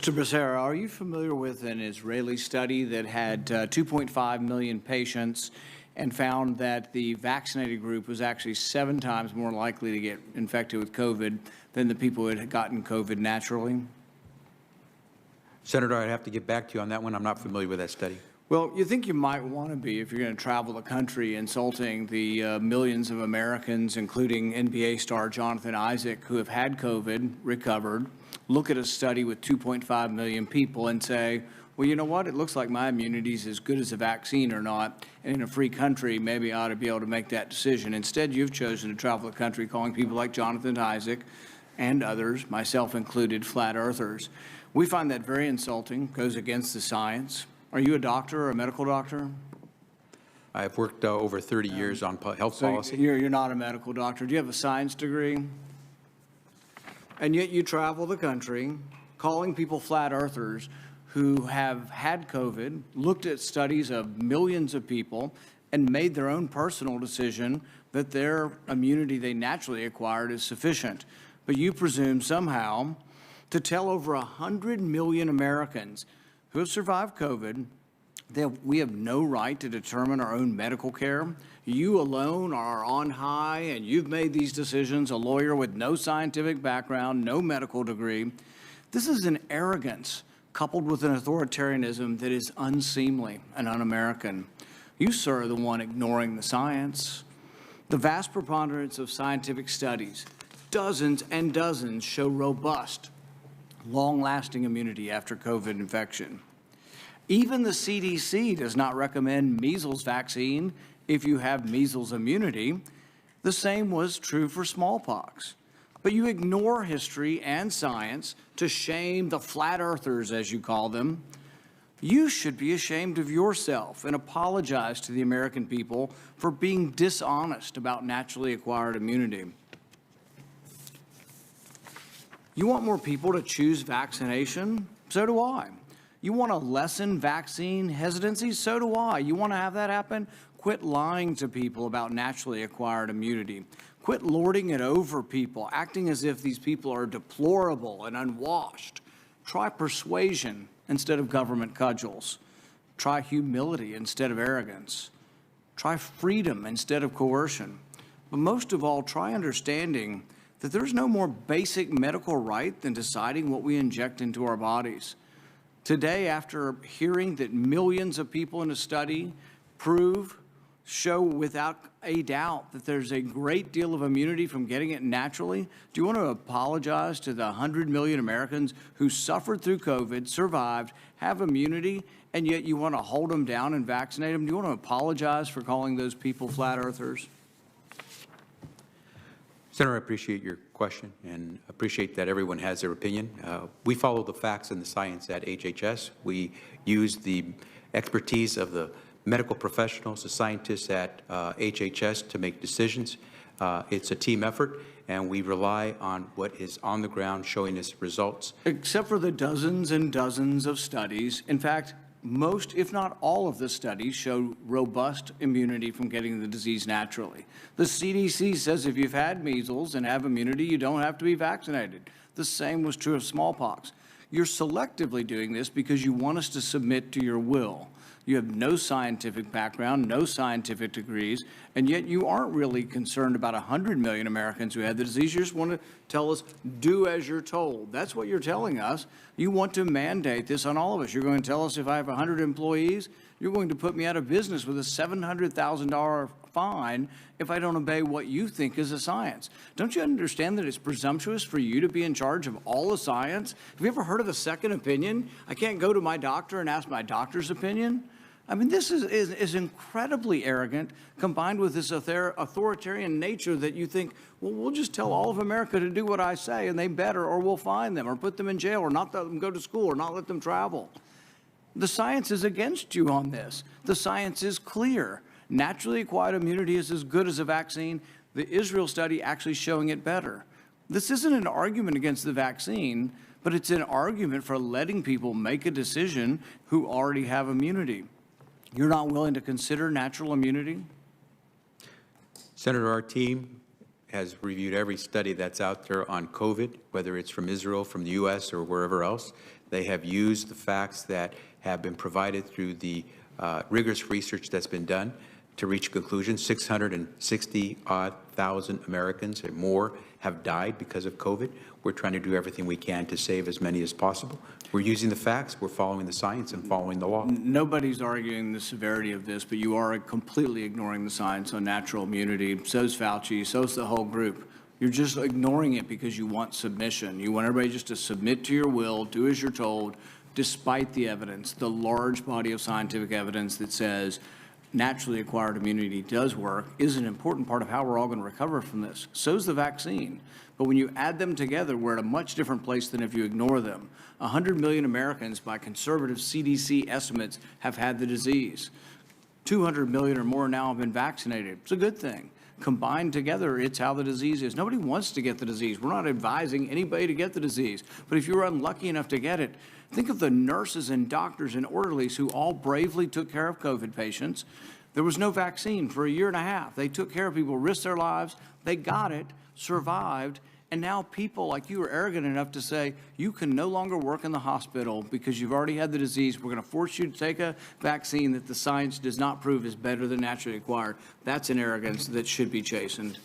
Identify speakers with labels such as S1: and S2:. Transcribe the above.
S1: Mr. Becerra, are you familiar with an Israeli study that had 2.5 million patients and found that the vaccinated group was actually 7 times more likely to get infected with COVID than the people who had gotten COVID naturally?
S2: Senator, I'd have to get back to you on that one. I'm not familiar with that study.
S1: Well, you think you might want to be if you're going to travel the country insulting the millions of Americans, including NBA star Jonathan Isaac, who have had COVID, recovered, look at a study with 2.5 million people and say, well, you know what? It looks like my immunity is as good as a vaccine or not. And in a free country, maybe I ought to be able to make that decision. Instead, you've chosen to travel the country calling people like Jonathan Isaac and others, myself included, flat earthers. We find that very insulting, goes against the science. Are you a doctor or a medical doctor?
S2: I've worked over 30 years on health policy.
S1: You're not a medical doctor. Do you have a science degree? And yet you travel the country calling people flat earthers who have had COVID, looked at studies of millions of people, and made their own personal decision that their immunity they naturally acquired is sufficient. But you presume somehow to tell over 100 million Americans who have survived COVID that we have no right to determine our own medical care. You alone are on high, and you've made these decisions, a lawyer with no scientific background, no medical degree. This is an arrogance coupled with an authoritarianism that is unseemly and un-American. You, sir, are the one ignoring the science. The vast preponderance of scientific studies, dozens and dozens, show robust, long-lasting immunity after COVID infection. Even the CDC does not recommend measles vaccine if you have measles immunity. The same was true for smallpox. But you ignore history and science to shame the flat earthers, as you call them. You should be ashamed of yourself and apologize to the American people for being dishonest about naturally acquired immunity. You want more people to choose vaccination? So do I. You want to lessen vaccine hesitancy? So do I. You want to have that happen? Quit lying to people about naturally acquired immunity. Quit lording it over people, acting as if these people are deplorable and unwashed. Try persuasion instead of government cudgels. Try humility instead of arrogance. Try freedom instead of coercion. But most of all, try understanding that there's no more basic medical right than deciding what we inject into our bodies. Today, after hearing that millions of people in a study show without a doubt that there's a great deal of immunity from getting it naturally, do you want to apologize to the 100 million Americans who suffered through COVID, survived, have immunity, and yet you want to hold them down and vaccinate them? Do you want to apologize for calling those people flat earthers?
S2: Senator, I appreciate your question and appreciate that everyone has their opinion. We follow the facts and the science at HHS. We use the expertise of the medical professionals, the scientists at HHS to make decisions. It's a team effort, and we rely on what is on the ground showing us results.
S1: Except for the dozens and dozens of studies. In fact, most, if not all of the studies show robust immunity from getting the disease naturally. The CDC says if you've had measles and have immunity, you don't have to be vaccinated. The same was true of smallpox. You're selectively doing this because you want us to submit to your will. You have no scientific background, no scientific degrees, and yet you aren't really concerned about 100 million Americans who had the disease. You just want to tell us, do as you're told. That's what you're telling us. You want to mandate this on all of us. You're going to tell us if I have 100 employees, you're going to put me out of business with a $700,000 fine if I don't obey what you think is a science. Don't you understand that it's presumptuous for you to be in charge of all the science? Have you ever heard of a second opinion? I can't go to my doctor and ask my doctor's opinion. I mean, this is incredibly arrogant, combined with this authoritarian nature that you think, well, we'll just tell all of America to do what I say, and they better, or we'll fine them, or put them in jail, or not let them go to school, or not let them travel. The science is against you on this. The science is clear. Naturally acquired immunity is as good as a vaccine. The Israel study actually showing it better. This isn't an argument against the vaccine, but it's an argument for letting people make a decision who already have immunity. You're not willing to consider natural immunity?
S2: Senator, our team has reviewed every study that's out there on COVID, whether it's from Israel, from the U.S., or wherever else. They have used the facts that have been provided through the rigorous research that's been done to reach a conclusion. 660,000 Americans and more have died because of COVID. We're trying to do everything we can to save as many as possible. We're using the facts, we're following the science and following the law.
S1: Nobody's arguing the severity of this, but you are completely ignoring the science on natural immunity. So's Fauci, so's the whole group. You're just ignoring it because you want submission. You want everybody just to submit to your will, do as you're told, despite the evidence, the large body of scientific evidence that says naturally acquired immunity does work is an important part of how we're all going to recover from this. So's the vaccine. But when you add them together, we're at a much different place than if you ignore them. 100 million Americans, by conservative CDC estimates, have had the disease. 200 million or more now have been vaccinated. It's a good thing. Combined together, it's how the disease is. Nobody wants to get the disease. We're not advising anybody to get the disease. But if you were unlucky enough to get it, think of the nurses and doctors and orderlies who all bravely took care of COVID patients. There was no vaccine for a year and a half. They took care of people, risked their lives. They got it, survived, and now people like you are arrogant enough to say you can no longer work in the hospital because you've already had the disease. We're going to force you to take a vaccine that the science does not prove is better than naturally acquired. That's an arrogance that should be chastened.